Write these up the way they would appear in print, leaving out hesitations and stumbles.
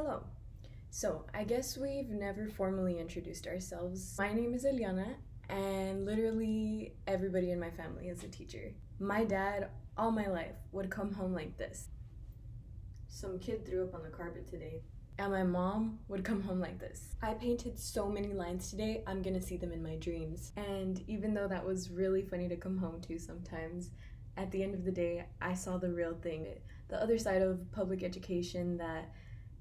Hello. So, I guess we've never formally introduced ourselves. My name is Eliana, and literally everybody in my family is a teacher. My dad, all my life, would come home like this. Some kid threw up on the carpet today. And my mom would come home like this. I painted so many lines today, I'm gonna see them in my dreams. And even though that was really funny to come home to sometimes, at the end of the day, I saw the real thing. The other side of public education that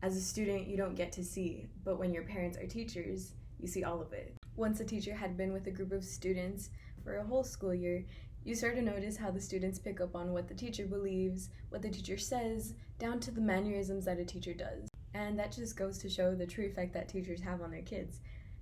as a student you don't get to see, but when your parents are teachers, you see all of it. Once a teacher had been with a group of students for a whole school year, you start to notice how the students pick up on what the teacher believes, what the teacher says, down to the mannerisms that a teacher does. And that just goes to show the true effect that teachers have on their kids.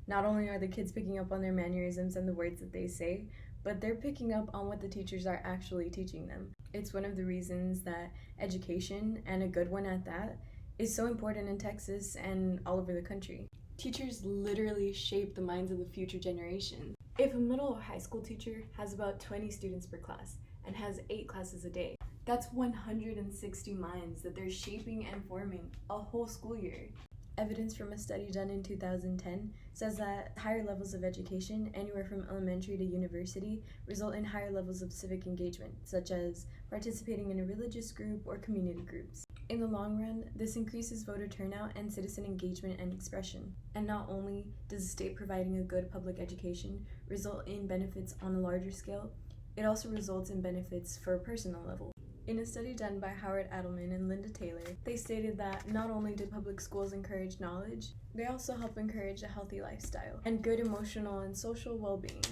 Not only are the kids picking up on their mannerisms and the words that they say, but they're picking up on what the teachers are actually teaching them. It's one of the reasons that education, and a good one at that, is so important in Texas and all over the country. Teachers literally shape the minds of the future generation. If a middle or high school teacher has about 20 students per class and has 8 classes a day, that's 160 minds that they're shaping and forming a whole school year. Evidence from a study done in 2010 says that higher levels of education, anywhere from elementary to university, result in higher levels of civic engagement, such as participating in a religious group or community groups. In the long run, this increases voter turnout and citizen engagement and expression. And not only does the state providing a good public education result in benefits on a larger scale, it also results in benefits for a personal level. In a study done by Howard Adelman and Linda Taylor, they stated that not only do public schools encourage knowledge, they also help encourage a healthy lifestyle and good emotional and social well-being.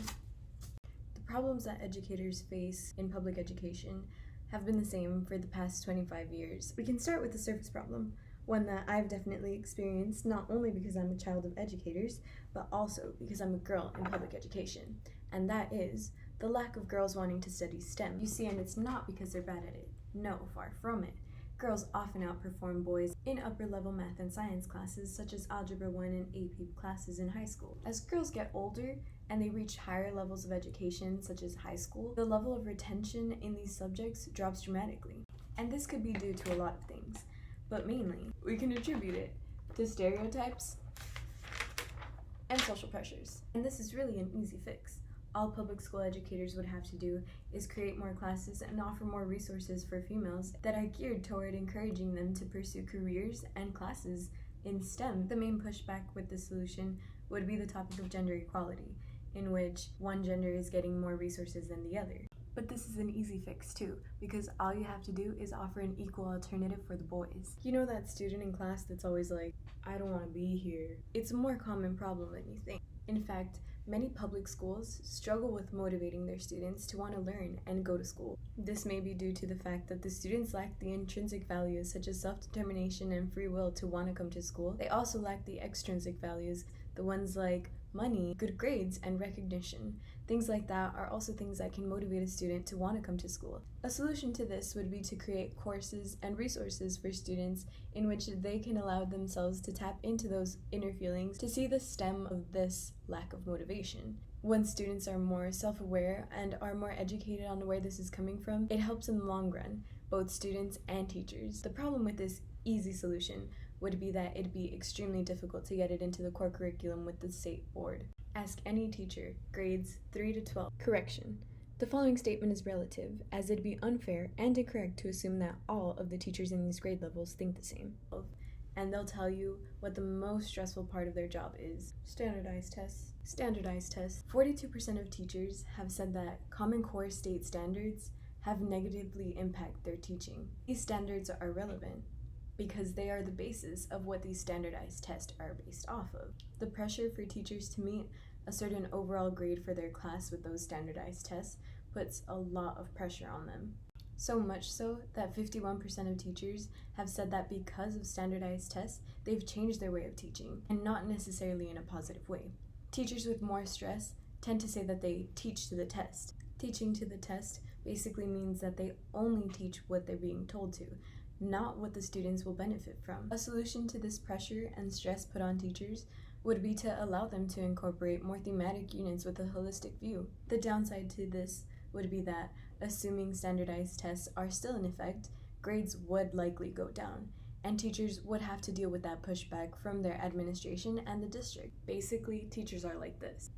The problems that educators face in public education have been the same for the past 25 years. We can start with the surface problem, one that I've definitely experienced not only because I'm a child of educators, but also because I'm a girl in public education, and that is the lack of girls wanting to study STEM. You see, and it's not because they're bad at it. No, far from it. Girls often outperform boys in upper-level math and science classes such as Algebra 1 and AP classes in high school. As girls get older and they reach higher levels of education such as high school, the level of retention in these subjects drops dramatically. And this could be due to a lot of things, but mainly we can attribute it to stereotypes and social pressures. And this is really an easy fix. All public school educators would have to do is create more classes and offer more resources for females that are geared toward encouraging them to pursue careers and classes in STEM. The main pushback with this solution would be the topic of gender equality, in which one gender is getting more resources than the other. But this is an easy fix too, because all you have to do is offer an equal alternative for the boys. You know that student in class that's always like, I don't want to be here? It's a more common problem than you think. In fact, many public schools struggle with motivating their students to want to learn and go to school. This may be due to the fact that the students lack the intrinsic values such as self-determination and free will to want to come to school. They also lack the extrinsic values, the ones like money, good grades, and recognition. Things like that are also things that can motivate a student to want to come to school. A solution to this would be to create courses and resources for students in which they can allow themselves to tap into those inner feelings to see the stem of this lack of motivation. When students are more self-aware and are more educated on where this is coming from, it helps in the long run, both students and teachers. The problem with this easy solution would be that it'd be extremely difficult to get it into the core curriculum with the state board. Ask any teacher, grades 3 to 12. Correction. The following statement is relative, as it'd be unfair and incorrect to assume that all of the teachers in these grade levels think the same. And they'll tell you what the most stressful part of their job is. Standardized tests. Standardized tests. 42% of teachers have said that Common Core state standards have negatively impacted their teaching. These standards are relevant because they are the basis of what these standardized tests are based off of. The pressure for teachers to meet a certain overall grade for their class with those standardized tests puts a lot of pressure on them. So much so that 51% of teachers have said that because of standardized tests, they've changed their way of teaching, and not necessarily in a positive way. Teachers with more stress tend to say that they teach to the test. Teaching to the test basically means that they only teach what they're being told to, not what the students will benefit from. A solution to this pressure and stress put on teachers would be to allow them to incorporate more thematic units with a holistic view. The downside to this would be that, assuming standardized tests are still in effect, grades would likely go down, and teachers would have to deal with that pushback from their administration and the district. Basically, teachers are like this.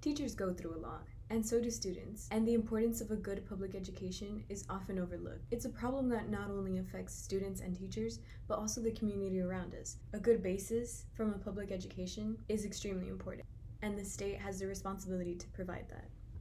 Teachers go through a lot, and so do students, and the importance of a good public education is often overlooked. It's a problem that not only affects students and teachers, but also the community around us. A good basis from a public education is extremely important, and the state has the responsibility to provide that.